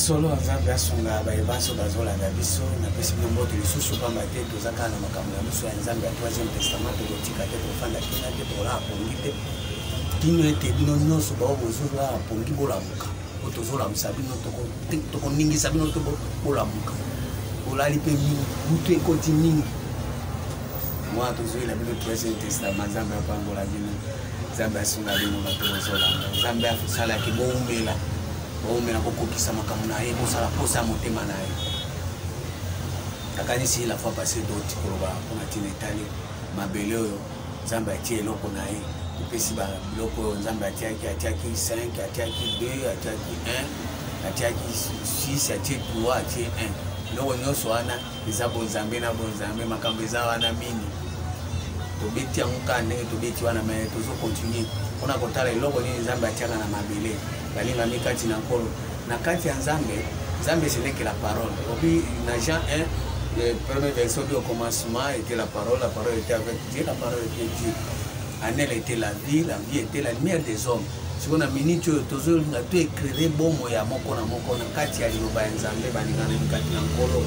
solo nzambe asunga bayebaso bazolanda biso napesi bino mbote lisusu pamba te tozaka na makambo ya biso ya nzambe ya 3e testament tokotika te tofanda kina te tola apongi te kino ete bino nyonso bao bozola apongi bolamuka po tozolamusa bino tokoningisa bino te bolamuka olali mpe butu ekoti mingi mwa tozoyela bino 3e testament nzambe apangola bino nzambe asunga bino bato bozolanda nzambe asalaki boumela boumela kokokisa makambo na ye bosala posa motema na ye akanisi la fois passé d'autres koloba mpona ntina etali mabele oyo nzambe atie eloko na ye epesi biloko oyo nzambe atiaki 5 atiaki 2 atiaki 1 atiaki 6 atie 3 atie 1 biloko nyonso wana eza bonzambe na bonzambe makambo eza wana mingi tobeti yango kaka ndenge tobeti wana me tozokontinue mpona kotala eloko nini nzambe atiaka na mabele balingami kati na nkolo na kati ya nzambe nzambe ce n'est que la parole obi na Jean 1 le premier verset au commencement était la parole était avec Dieu, la parole était Dieu. En elle était la vie était la lumière des hommes. Si on a minute toujours na tout éclairer bomo ya moko na kati ya liloba ya nzambe balingana kati na nkolo.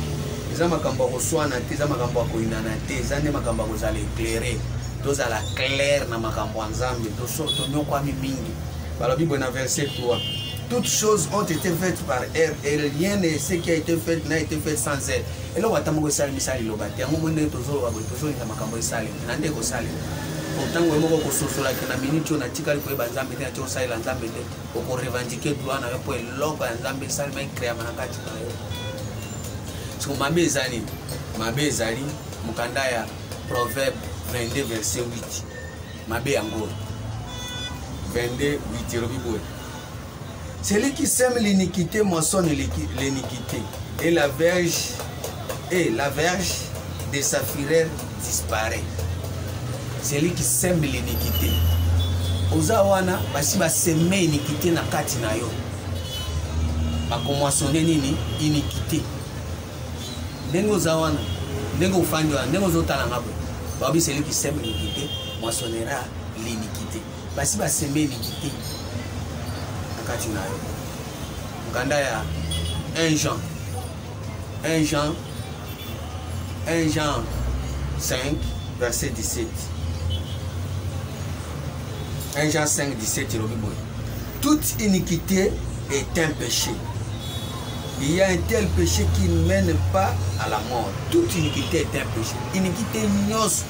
Eza makambo koswana te, eza makambo koinana te, eza nde makambo kozala éclairer. Tozala clair na makambo nzambe, to nyoko mingi. Balobi bona verset 3. Toutes choses ont été faites par elle et rien de ce qui a été fait n'a été fait sans elle. Et là, on va t'amener ça, misali lobati. On va mener toujours na makambo sali. Nande ko sali. Pourtant, on va ko sosola que na minute on a tika ko banzambe te na sali nzambe te. Ko revendiquer droit na ko eloko nzambe sali mai créer manakati na yo. So mabe ezali mukanda ya Proverbe 22 verset 8. Mabe yango 22 8 robibo. Celui qui sème l'iniquité moissonne l'iniquité, et la verge de sa fureur disparaît. Celui qui sème l'iniquité. Ozawana basi ba sème iniquité na kati na yo. Ba moissonner nini iniquité. Ndengo zawana, ndengo ufandi wana, ndengo zotala ngabo. Babi celui qui sème l'iniquité moissonnera l'iniquité. Basi ba sème iniquité. Mukanda ya 1 Jean 5 verset 17. 1 Jean 5 17 toute iniquité est un péché. Il y a un tel péché qui ne mène pas à la mort. Toute iniquité est un péché. Iniquité nyos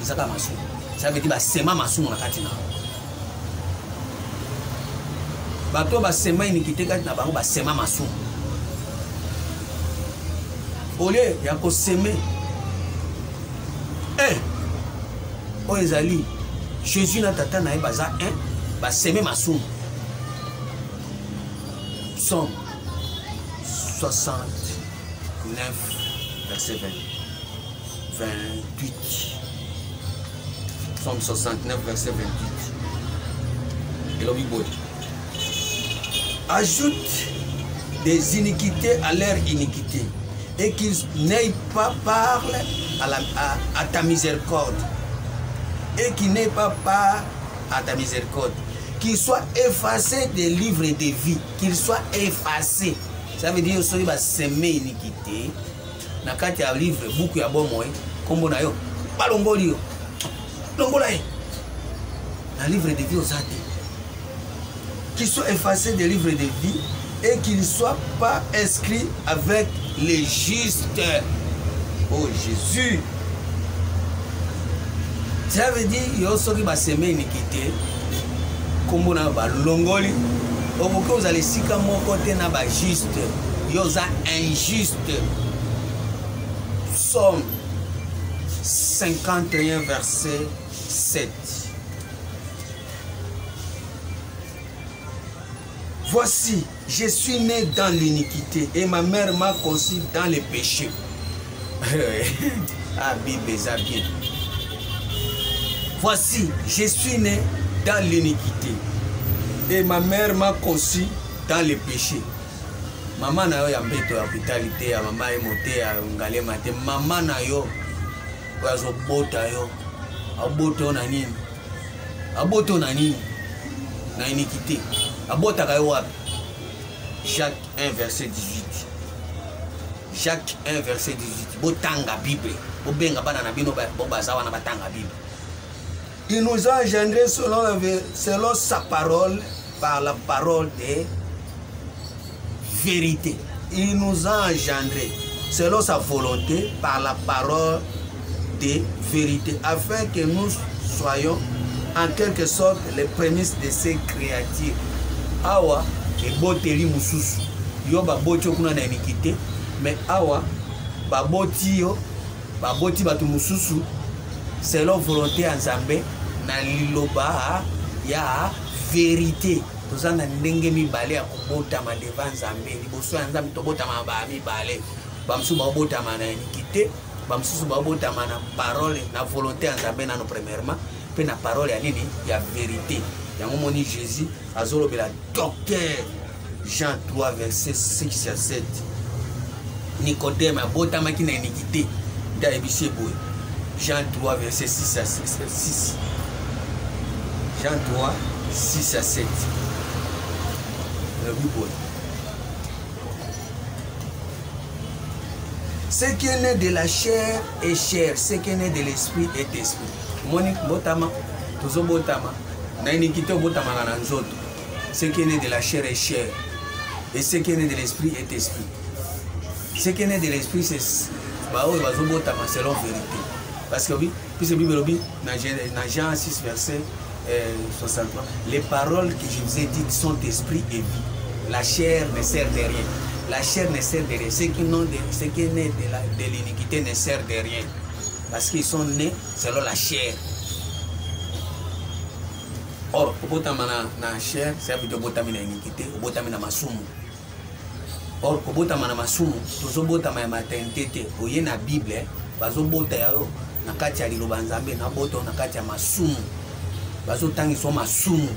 izaka masu. Ça veut dire ba sema masu na katina. Bato ba sema iniquité kati na bango ba sema masu. Ole ya ko seme. O ezali Jésus na tata na baza ba seme masu. Psaume 69 verset 28. Psaume 69 verset 28. Et le Bible ajoute des iniquités à leur iniquité et qu'ils n'aient pas part à ta miséricorde et qu'ils n'aient pas part à ta miséricorde, qu'ils soient effacés des livres de vie, qu'ils soient effacés. Ça veut dire que va semer iniquité na kati ya livre buku ya bomo kombo na yo balongoli yo longola ye na livre de vie osate qu'ils soient effacés des livres de vie et qu'ils ne soient pas inscrits avec les justes. Oh Jésus. Ça veut dire que si vous avez semé iniquité, comme vous avez longoli, vous allez si comme vous avez juste, vous avez injuste. Psaume 51 verset 7. Voici, je suis né dans l'iniquité et ma mère m'a conçu dans les péchés. Ah, Bible, ça bien. Voici, je suis né dans l'iniquité et ma mère m'a conçu dans les péchés. Maman na yo ya mbeto ya hospitalité ya mama emote ya ngalema te mama na yo wazo bota yo aboto na nini na iniquité abota ka yo wapi Jacques 1, verset 18. Jacques 1, verset 18. Botanga Bible. Bobenga bana na bino bobazawa na batanga Bible. Il nous a engendré selon sa parole, par la parole de vérité. Il nous a engendré selon sa volonté, par la parole de vérité, afin que nous soyons en quelque sorte les prémices de ces créatures. Awa, et boteli mususu. Yo baboti kuna na iniquité, mais awa, baboti yo, baboti batu mususu, selon volonté en Zambé, na liloba ya vérité. Toza na ndenge mibale ya kobotama devant Nzambe. Liboso ya Nzambe tobotama ba mibale. Bamsu babotama na iniquité, bamsusu babotama na parole, na volonté ya Nzambe nano premièrement, pe na parole ya nini ya vérité. Yango moni Jésus azolobela docteur Jean 3 verset 6 à 7. Nicodème abotama ki na iniquité da ebise boy. Jean 3 verset 6 à 6. Jean 3 6 à 7. Ce qui est né de la chair est chair, ce qui est né de l'esprit est esprit. Moni botama, tozo botama, na iniquité botama na nzoto. Ce qui est né de la chair est chair, et ce qui est né de l'esprit est esprit. Ce qui est né de l'esprit c'est baoyo bazo botama selon vérité. Parce que oui, puisque Bible dit dans Jean 6 verset 63, les paroles que je vous ai dites sont esprit et vie. La chair ne sert de rien. La chair ne sert de rien. Ce qui est né de l'iniquité ne sert de rien. Parce qu'ils sont nés selon la chair. Or, au botama na chair, c'est à dire au botama na iniquité, au botama na masumu. Or, au botama na masumu, tozo botama ya maternité, oye na Bible, bazo bota yo na kati ya liloba Nzambe na boto na kati ya masumu. Bazo tangi so masumu,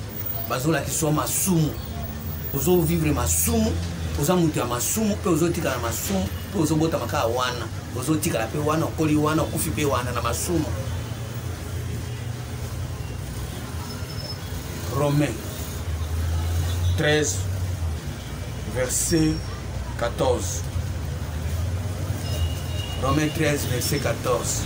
bazo laki so masumu. Ozo vivre masumu, ozo mutu ya masumu, pe ozo tika na masumu, pe ozo bota maka wana, ozo tika la pe wana, okoli wana, okufi pe wana na masumu. Romains 13, verset 14. Romains 13, verset 14.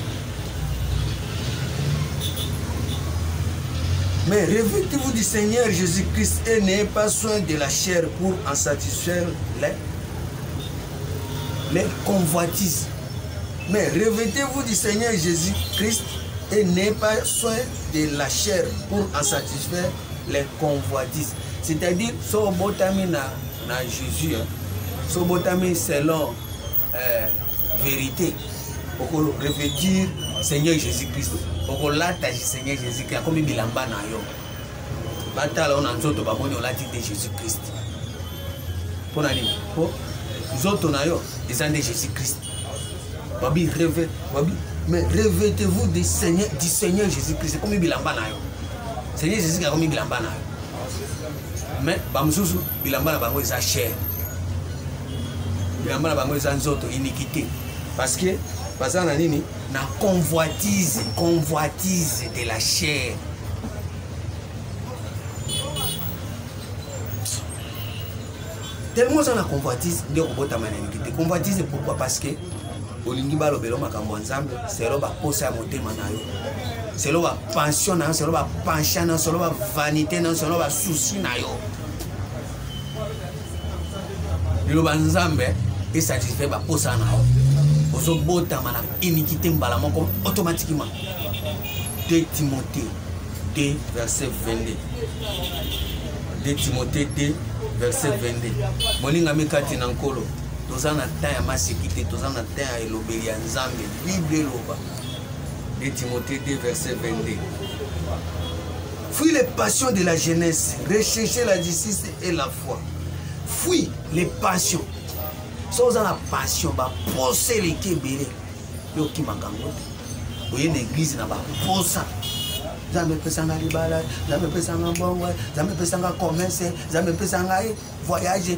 Mais revêtez-vous du Seigneur Jésus-Christ et n'ayez pas soin de la chair pour en satisfaire les convoitises. Mais revêtez-vous du Seigneur Jésus-Christ et n'ayez pas soin de la chair pour en satisfaire les convoitises. C'est-à-dire, so botami na Jésus, so botami selon vérité, pour revêtir Seigneur Jésus-Christ. Pour lata Seigneur Jésus-Christ, comme bilamba na yo. Batala on anzoto ba moni olati de Jésus-Christ. Pour nani? Pour zoto na yo, des de Jésus-Christ. Babi rêve, babi, mais revêtez-vous du Seigneur Jésus-Christ, comme bilamba na yo. Seigneur Jésus-Christ comme bilamba na yo. Mais bamsusu bilamba na bango eza chair. Bilamba na bango eza nzoto iniquité. Parce que parce que nini na convoitise de la chair. Tellement ça na convoitise de robota mananiquité. Convoitise pourquoi? Parce que olingi ba lobelo makambo nzambe, c'est lo ba posa motema na yo. C'est lo ba pension na, c'est lo ba penchant na, c'est lo ba vanité na, c'est lo ba souci na yo. Lo ba nzambe et satisfait ba posa na yo. Ozo bota mana iniquité mbala moko automatiquement. 2 Timothée 2 verset 22. 2 Timothée 2 verset 22. Moninga mikati na nkolo. Toza na temps ya masekité, toza na temps ya elobeli ya Nzambe. Bible loba. 2 Timothée 2 verset 22. Fuis les passions de la jeunesse, recherchez la justice et la foi. Fuis les passions. So za na passion ba poser les kebele yo ki makango oye na église na ba posa Nzambe pesanga libala, Nzambe pesanga mbongo, Nzambe pesanga commerce, Nzambe pesanga voyage.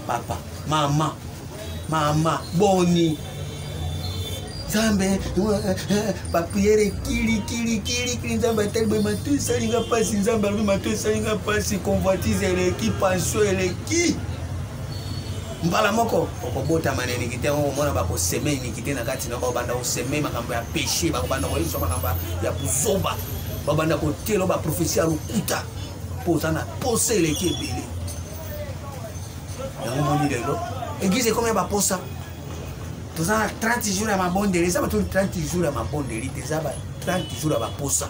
Papa, mama boni Nzambe ba prière kili Nzambe telbe matu salinga pasi Nzambe albi matu salinga pasi convoitise les qui passion les qui mbala moko okobota mana iniquité ngo mona ba ko semer iniquité na kati na ba banda ko semer makambo ya péché ba banda ko yiso makambo ya buzoba ba banda ko telo ba prophétie lokuta posana poser les kebele yango moni lelo église combien ba posa tozana 30 jours ya mabondeli ça ba 30 jours ya mabondeli déjà ba 30 jours ya ba posa.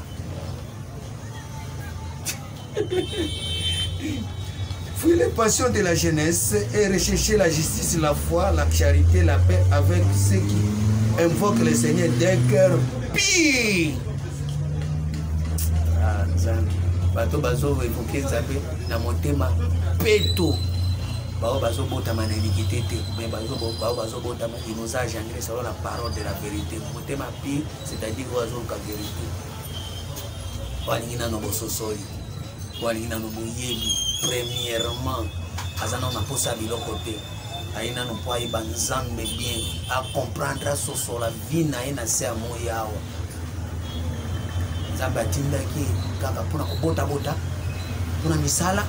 Fuir les passions de la jeunesse et rechercher la justice, la foi, la charité, la paix avec ceux qui invoquent le Seigneur d'un cœur pire. Ah, Nzambe. Bato bazo évoquer Nzambe na motema peto. Bao bazo bota ma iniquité te, mais bazo bota ma innocence engendré selon la parole de la vérité. Motema pire, c'est-à-dire bazo ka vérité. Walingina no bososoli. Walingina no boyebi. Premièrement, azana na posa biloko te. Aina no po ayeba Nzambe bien, à comprendre soso la vie na ye na se amo yawa. Nzambe atindaki kaka mpona kobota bota, mpona misala.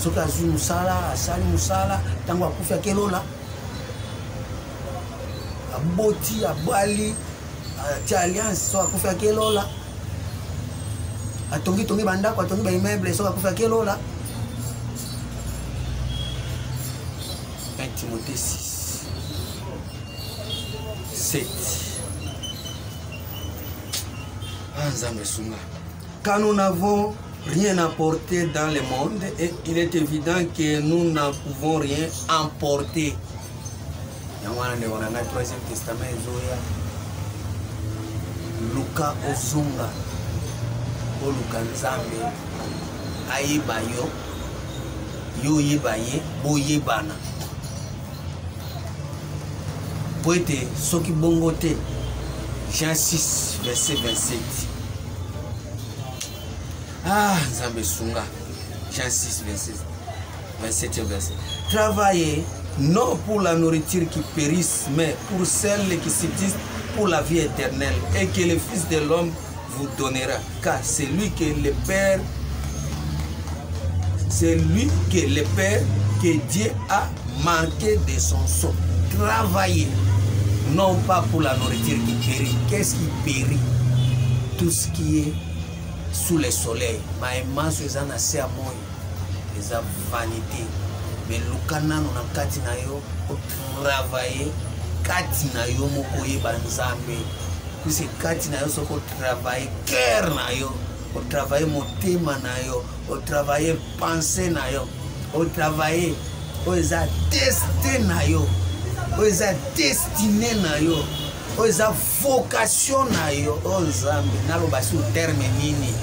Soki azwi musala, asali musala, tango akufi akelola. Aboti, abali, atia alliance, so akufi akelola. Atongi bandako, atongi ba immeuble, so akufi akelola. 1 Timothée 6, 7. Quand nous n'avons rien apporté dans le monde, et il est évident que nous n'en pouvons rien emporter. Dans le 3e Testament, Luka Ozunga, Luka Nzambe, Ayebayo, Yo Yebaye, Boyebana. Poète Soki Bongote, Jean 6, verset 27. Ah, Nzambe Sunga, Jean 6, verset 27. Travaillez non pour la nourriture qui périsse, mais pour celle qui subsiste pour la vie éternelle, et que le Fils de l'homme vous donnera. Car c'est lui que le Père, que Dieu a marqué de son sceau. Travaillez. Non pas pour la nourriture qui périt. Qu'est-ce qui périt? Tout ce qui est sous le soleil. Maïman sur les anasé à moi. Les vanité. Mais l'ukana non a katina yo. Travailler. Katina yo mokoye banzambe. Puis c'est katina yo soko travailler. Cœur na yo. Au travailler motema na yo. Au travailler pensée na yo. Au travailler. Au destin na yo. Oza destiné na yo, oza vocation na yo, oh Nzambe, naloba sur terme nini,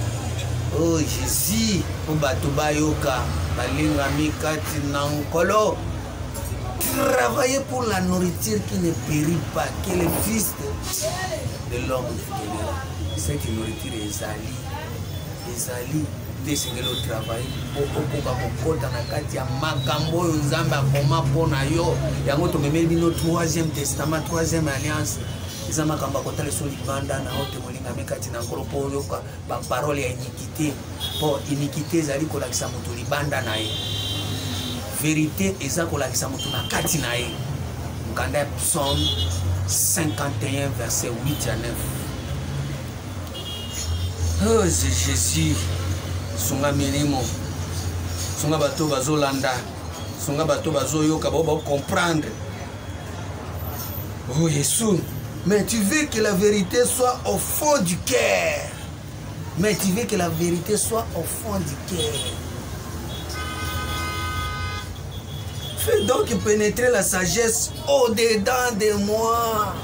oh Jésus, o bato bayoka, balinga mikati na nkolo. Travailler pour la nourriture qui ne périt pas, que le Fils de l'homme vous donnera. Cette nourriture ezali. Desengelo travail okoka kokota na kati ya makambo oyo Nzambe akoma mpona yo yango tomemeli bino 3e testament 3e alliance eza makambo akotala so libanda na oyo temolingami kati na nkolo mpo oyoka baparole ya iniquité mpo iniquité ezali kolakisa moto libanda na ye vérité eza kolakisa moto na kati na ye mokanda ya psaume 51 verset 8 à 9. Oh Jésus, Sunga milimo, Sunga bato bazolanda, Sunga bato bazoyoka ba comprendre. Oh Jésus, mais tu veux que la vérité soit au fond du cœur. Mais tu veux que la vérité soit au fond du cœur. Fais donc pénétrer la sagesse au-dedans de moi.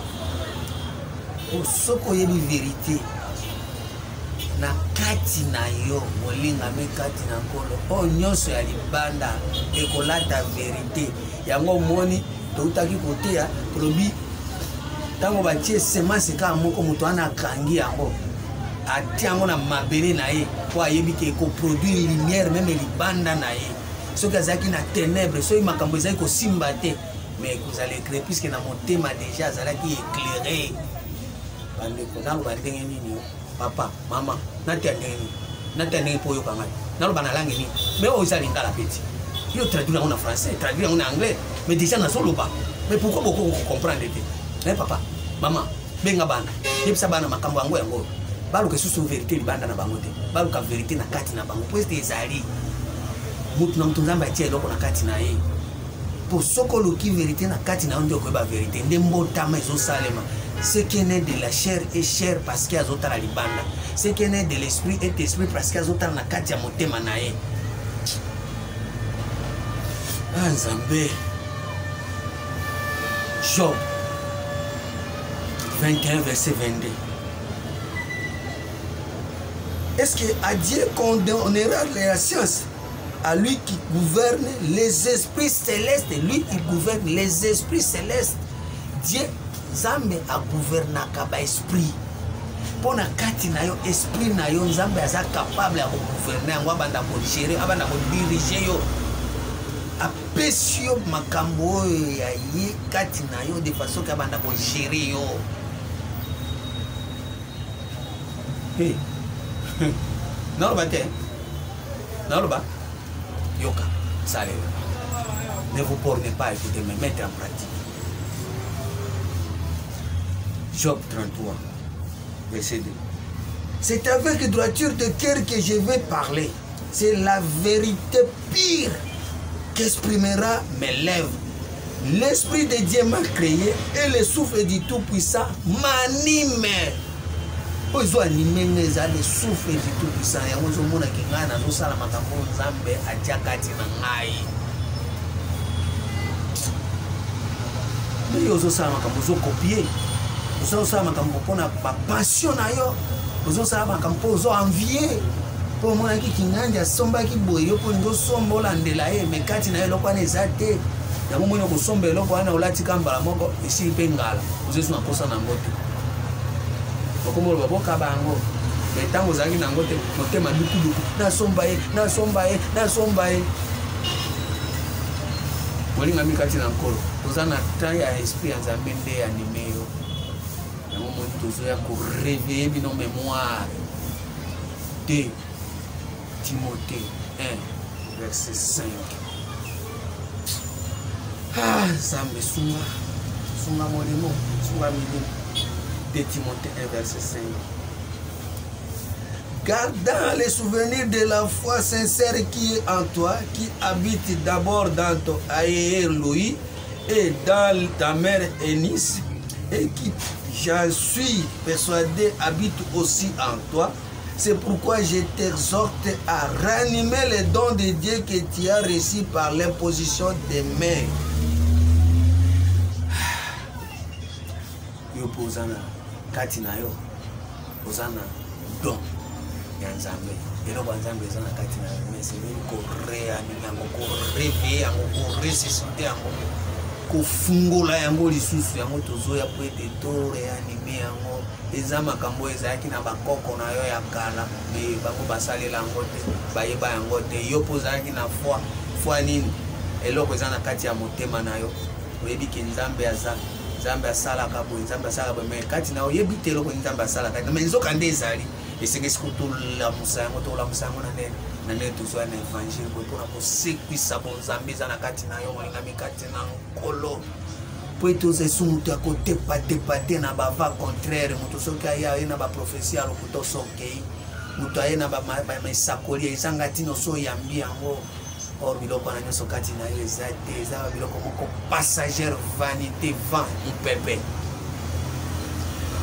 Pour ce qu'on y a une vérité. Na kati na yo molinga me kati na nkolo o nyonso ya libanda ekolata vérité yango moni toutaki koteya tolobi tango batie semence kaka moko moto wana akangi yango atia yango na mabele na ye po ayebi ke ekoproduire lumière meme libanda na ye soki azalaki na ténèbre soki makambo ezali kosimba te mais ekozala éclairé puisque na motema déjà azalaki éclairé bandeko naloba ndenge nini papa, maman, n'attendez pas yo kangai. N'allons pas na langue ni. Mais on s'est lingala petit. Yo traduit en français, traduit en anglais. mais déjà na solo ba mais pourquoi beaucoup comprendre mais papa maman benga bana yebisa bana makambo yango yango baluka susu vérité libanda na bango te baluka vérité na kati na bango poste ezali mutu na mtu nzambe atie eloko na kati na ye pour sokolo ki vérité na kati na ndio koyeba vérité nde mbotama ezosalema ce qui est né de la chair est chair parce qu'il y a zotala libanda ce qui est né de l'esprit est esprit parce qu'il y a zotala na kati ya motema na ye ah nzambe Job 21 verset 22. Est-ce qu'à Dieu qu'on donnera la science à lui qui gouverne les esprits célestes, lui qui gouverne les esprits célestes? Dieu Nzambe a gouverné kaba esprit. Pour na kati na yo esprit na yo Nzambe aza capable à gouverner ngwa banda ko gérer abanda ko diriger yo. Apesio makambo ya ye kati na yo de façon ka banda ko gérer yo. Hey. Non ba te. Non ba. Yoka, salé. Ne vous bornez pas à écouter, mais mettez en pratique. Job 33, verset 2. C'est avec droiture de cœur que je vais parler. C'est la vérité pire qu'exprimera mes lèvres. L'Esprit de Dieu m'a créé et le souffle du Tout-Puissant m'anime. Ils ont animé le souffle du Tout-Puissant. Et on a dit que nous avons Nzambe atiakati na ngai. Mais ils ont copié. Ils ont passion na yo. Ils ont envié. Pour moi qui kinanja somba ki boyo pour ndo sombo landela e mekati na eloko ana ezate. Ya mo mona ko somba eloko ana olati kambala moko isi pengala. Uzesu na posa na ngote. Okomo baboka bango. Metango zangi na ngote motema duku na somba e. Molinga mikati na nkolo. Ozana taya esprit Nzambe nde animé yo. Ya mo tozo ya ko réveiller bino mémoire. De Timothée 1, verset 5. Ah, Nzambe sunga molimo, sunga milimo. De Timothée 1, verset 5. Gardant les souvenirs de la foi sincère qui est en toi, qui habite d'abord dans ton aïe Louis et dans ta mère Eunice, et qui, j'en suis persuadé, habite aussi en toi. C'est pourquoi je t'exhorte à ranimer les dons de Dieu que tu as reçus par l'imposition des mains. Yo posana katina yo posana don ya Nzambe eloko Nzambe ezana katina yo mais c'est lui ko réanimer yango ko réveiller yango ko ressusciter yango ko fungola yango lisusu yango tozoya po ete to réanimer yango eza makambo ezalaki na bakoko na yo ya kala mais bango basalela yango te bayeba yango te yo pozalaki na foi nini eloko ezana kati ya motema na yo oyebi ke Nzambe aza Nzambe asala kabo Nzambe asala ba mais kati na oyebi te eloko Nzambe asala kati mais nzoka nde ezali esengesi kotula musango tola musango na ne tozwa na évangile pour kosekwisa bo Nzambe eza na kati na yo molinga mikati na nkolo po etoza esumutu ya kotepate na bava contraire moto soki aye na baprophétie ya lokuta sokei moto aye na bamesakoli ezanga tino so oyambi yango or biloko na nyonso kati na yo eza te eza biloko moko passagère vanité vent mpepe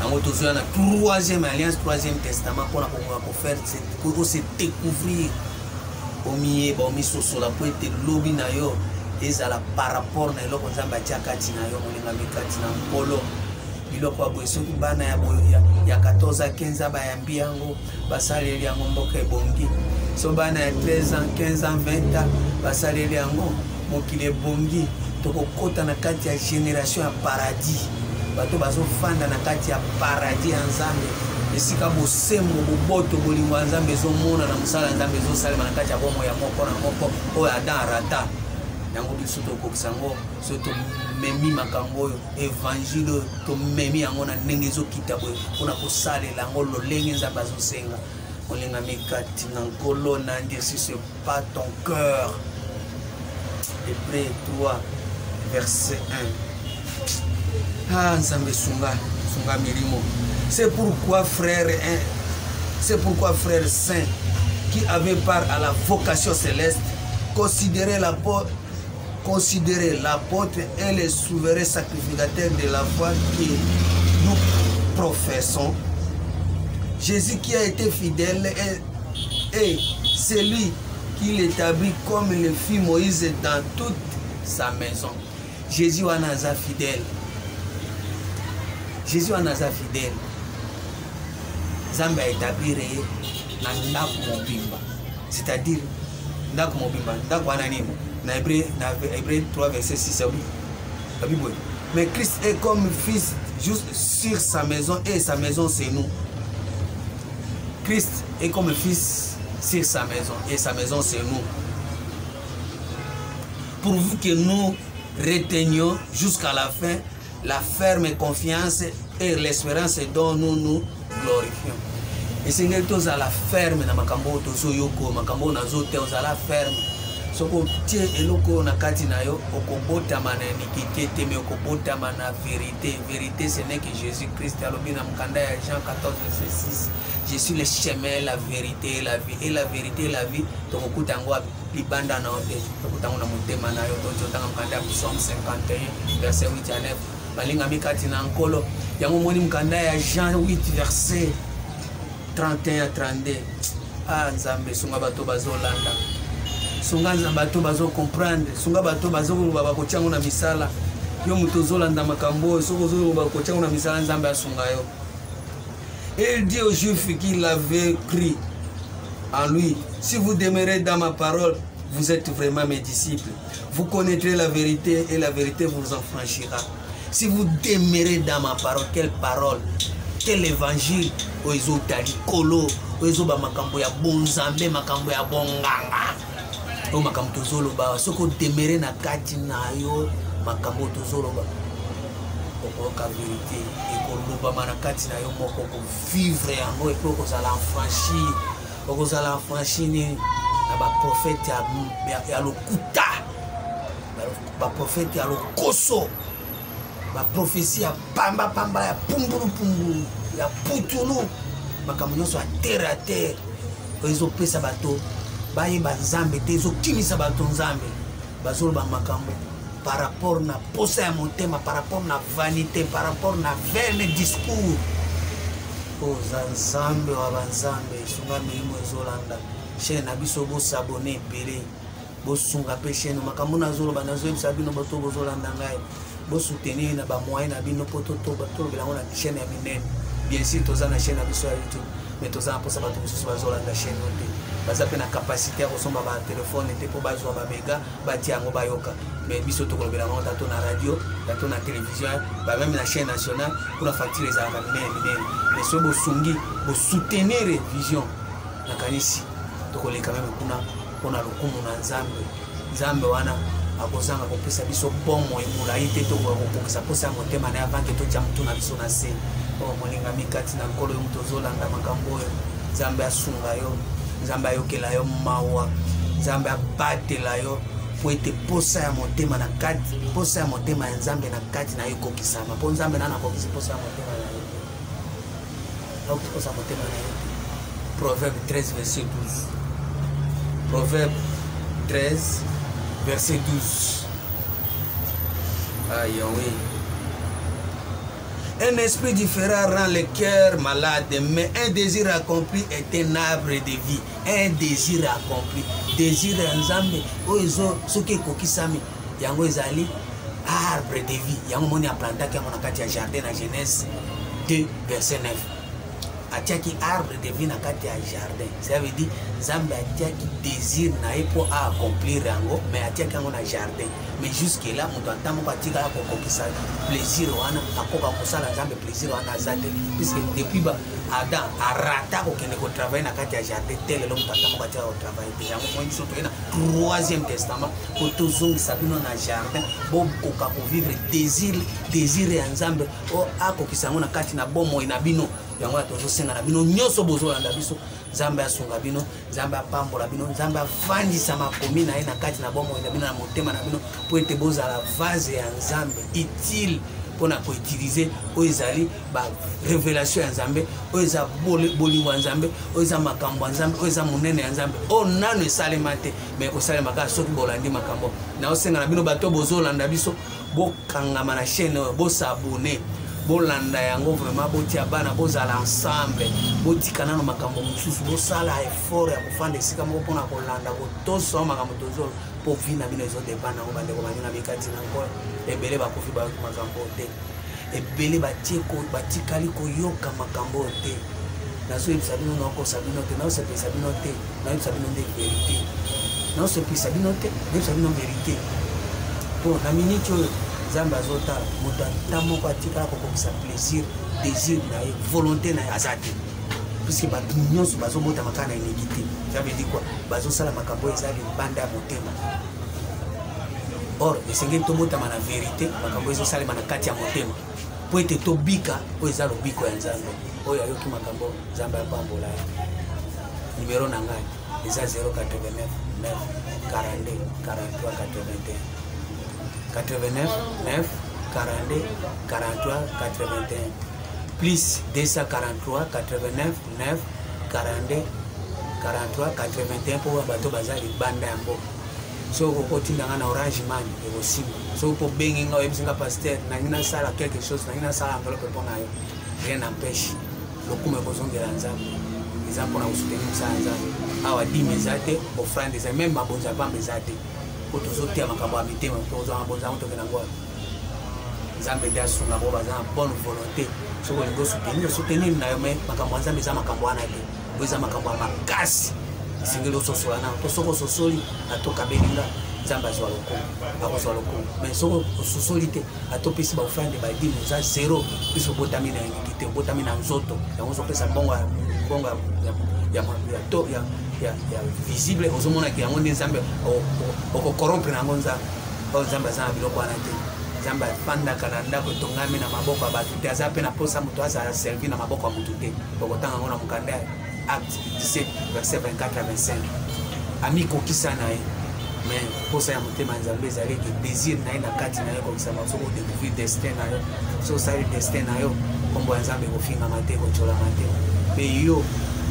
yango tozoya na troisième alliance troisième testament mpona kofaire se découvrir omiyeba omisosola po ete lobi na yo ezala par rapport na eloko Nzambe atia kati na yo molinga mikati na nkolo biloko ya boye soki bana ya 14 à 15 bayambi yango basaleli yango mboka ebongi so bana ya 13 ans 15 ans 20 ans basaleli yango mokili ebongi tokokota na kati ya génération ya paradis bato bazofanda na kati ya paradis ya Nzambe esika bosembo boboto bolingo ya Nzambe ezomona na mosala ya Nzambe ezosalema na kati ya bomo ya moko na moko oyo Adam arata yango biso tokokisa yango so tomemi makambo oyo évangile tomemi yango na ndenge ezokita boye mpona kosalela yango lolenge Nzambe azosenga molinga mikati na nkolo na Dieu si c'est pas ton cœur et près toi verset 1. Ah, Nzambe Sunga Milimo. C'est pourquoi frère saint qui avait part à la vocation céleste, considérez l'apôtre et le souverain sacrificateur de la foi que nous professons. Jésus qui a été fidèle et celui qui l'établit comme le fit Moïse dans toute sa maison. Jésus en a fidèle. Jésus en a fidèle. Zamba établir na ndaku mobimba. C'est-à-dire ndaku mobimba, ndaku ananimo. Na Hébreu 3 verset 6 la Bible. Mais Christ est comme fils juste sur sa maison et sa maison c'est nous. Christ est comme fils sur sa maison et sa maison c'est nous. Pourvu que nous retenions jusqu'à la fin la ferme confiance et l'espérance dont nous nous glorifions. Et Seigneur, tous à la ferme na makambo tozo yoko makambo na zote aux à la ferme. Soko tie eloko na kati na yo okobota mana iniquité te me okobota mana vérité. Vérité ce n'est que Jésus-Christ alobi na mkanda ya Jean 14 verset 6. Je suis le chemin, la vérité et la vie. Et la vérité et la vie tokokuta ngo libanda na ote tokuta ngo na motema na yo tozotanga mkanda ya Psaume 51 verset 8 à 9. Balinga mikati na nkolo yango moni mkanda ya Jean 8 verset 31 à 32. Ah, Nzambe sunga bato bazolanda. Sunga bato bazo comprendre. Sunga bato bazo bakochango na misala. Yo muto zolanda makambo, soko zo bakochango na misala Nzambe asunga yo. Et il dit aux Juifs qu'il avait cru en lui. Si vous demeurez dans ma parole, vous êtes vraiment mes disciples. Vous connaîtrez la vérité et la vérité vous en franchira. Si vous demeurez dans ma parole, quelle parole? Quel évangile? Oizo tali kolo, oizo ba makambo ya bonzambe, makambo ya bonganga. O makambo tozolo ba, soko demeure na kati na yo, makambo tozolo ba. Okoka vérité, ekoloba manakati na yo moko ko vivre yango et puis okozala franchi, okozala franchi ni na ba prophète ya lokuta, ba prophète ya lokoso. Ma prophétie à pamba pamba ya pumburu pumburu ya putulu makambo so à terre oizo pesa bato baye banzambe te zo kimisa bato nzambe bazolo ba makambo par rapport na posa ya motema, par rapport na vanité, par rapport na vain discours. Oh nzambe wa banzambe sunga milimo ezolanda chaîne na biso bo s'abonner belé bo sunga pe chaîne makambo na zolo banazo ebisa bino bato bozolanda ngai. Bo soutenir na ba moyen na bino poto to bato belango na chaîne ya minene. Bien sûr toza na chaîne na biso ya YouTube, mais toza na posa bato biso bazolanda chaîne ote. Baza pe na capacité ya kosomba ba téléphone te po bazwa ba mega bati yango bayoka. Mais biso to kolobela ngo tato na radio, tato na télévision, ba même na chaîne nationale pour la facture za ka minene. Mais so bo sungi bo soutenir vision na kanisi to koleka même kuna lokumu na Nzambe. Nzambe wana akozanga kopesa biso bomo emula ite to kokokisa posa motema na avant que to jamutu na biso na se. Oh molinga mikati na nkolo yo muto zolanda makambo yo. Nzambe asunga yo, Nzambe ayokela yo mawa, Nzambe abatela yo po ete posa ya motema na kati, posa ya motema ya Nzambe na kati na yo kokisama. Po Nzambe nana kokisa posa ya motema na yo. Donc posa motema na yo. Proverbe 13 verset 12. Proverbe 13 verset 12. Aïe, oui. Un esprit différent rend le cœur malade, mais un désir accompli est un arbre de vie. Un désir accompli. Désir Nzambe. Oizo, ce qui est kokisami. Yango ezali arbre de vie. Yango moni a planté qui a mon akati à jardin à Genèse 2 verset 9. Atiaki arbre de vie na kati ya jardin. Ça veut dire Nzambe atiaki désir na epo a accomplir yango, mais atiaki yango na jardin. Mais jusque là mutu antamo katika la kokokisa plaisir wana akoka kosala Nzambe plaisir wana azate puisque depuis ba Adam arata ko kende ko travailler na kati ya jardin tel lo mutu antamo katika ko travailler te yango mo biso to na 3e testament ko tozongi sabino na jardin bo koka ko vivre désir ya Nzambe o akokisa yango na kati na bomo ina bino. yango tozosenga na bino nyonso bozolanda biso nzambe asunga bino nzambe apambola bino nzambe afandisa makomi na ye na kati na bomoi na bino na motema na bino po ete bozala vase ya nzambe utile mpona koutilize oyo ezali barévélation ya nzambe oyo eza bolingo ya nzambe oyo eza makambo ya nzambe oyo eza monene ya nzambe oyo nano esalema te me ekosalema kaka soki bolandi makambo naosenga na bino bato bozolanda biso bokangama na chaîne oyo bosabone bolanda yango vraiment botia bana bozala ensemble botika nano makambo mosusu bosala effort ya kofanda esika moko mpona kolanda kotosa makambo tozolo mpo vi na bino ezodepana yango bandeko banyo na mikati na nkolo ebele bakofi makambo te ebele batikali koyoka makambo te nazoyebisa bino naokosa bino te naosepelisa bino te naoyebisa bino nde verité naosepelisa bino te naoyebisa bino verité mpo na miniti oyo nzambe azotala moto ata moko atikala kokokisa plaisir désir na ye volonté na ye aza te puisque bato nyonso bazobotama kaka na inégité ça veut dire quoi bazosala makambo eza libanda ya motema or esengeli tobotama na vérité makambo ezosalema na kati ya motema po ete tobika oyo eza lobiko ya nzambe oyo ayoki makambo nzambe apambola ye numero na ngai eza 089 9 42 43 81 89 9 42 43 81 plus 243 89 9 42 43 81 pour bato baza libanda ya mboka soki okotindanga na Orange Money ekosimba soki po bengi nga oyebisinga paster nangi nasala quelque chose nangi nasala enveloppe mpo na yo rien n'empêche lokumu ekozongela nzambe eza mpona kosoutenir mosala nzambe awa dime eza te ofrande eza meme mabonza pamba eza te po tozotia makambo ya mitema tozwa mabonza yango tokenda ngwa nzambe nde asunga bo baza na bonne volonté soki olingi osoutenir na yo me makambo ya nzambe eza makambo wana te oyo eza makambo ya makasi esengeli ososola nao to soki ososoli atokabelinga nzambe azwa lokumu akozwa lokumu mais soki ososoli te atopesi baofrande badime oza zero puisque obotami na inégité obotami na nzoto yango ozopesa mbongo ya visible ozomonaki yango nde nzambe okokorompre nango nzambe oyo nzambe aza na biloko wana te nzambe afandaka na ndako etongami na maboko ya bato te aza mpe na mposa moto azala servi na maboko ya motu te okotanga yango na mokanda ya acte 17 verset 24 à 25 amikokisa na ye mais mposa ya motema ya nzambe ezali ete désir na ye na kati na ye kokisama soki odécouvrir destin na yo soki osali destin na yo nkombo ya nzambe ekofingama te ekotolama te mpe yo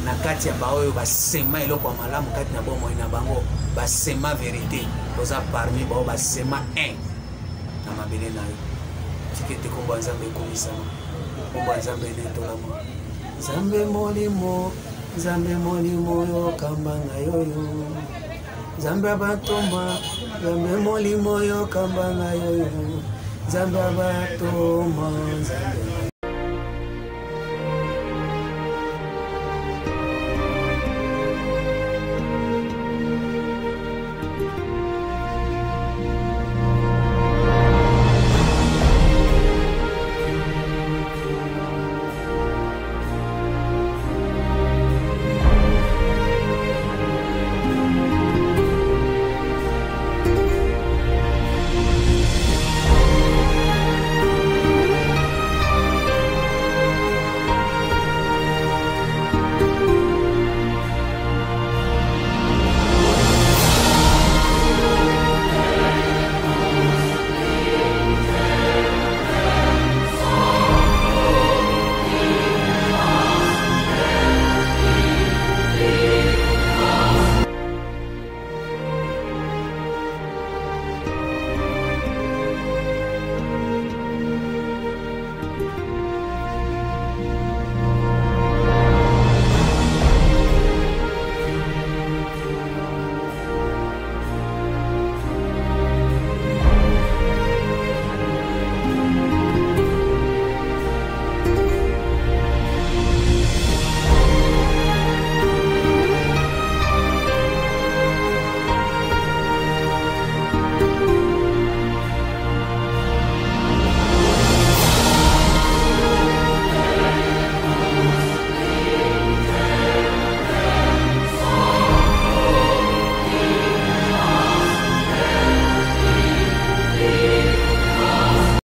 na kati ya baoyo basema eloko ya malamu kati na bomoi na bango basema vérité oza parmi bao basema 1 na mabele na yo tiki ete nkombo ya nzambe ekomisama nkombo ya nzambe enetolama nzambe molimo yo kamba na yoyo nzambe abatomba nzambe molimo yo kamba na yoyo nzambe abatomba nzambe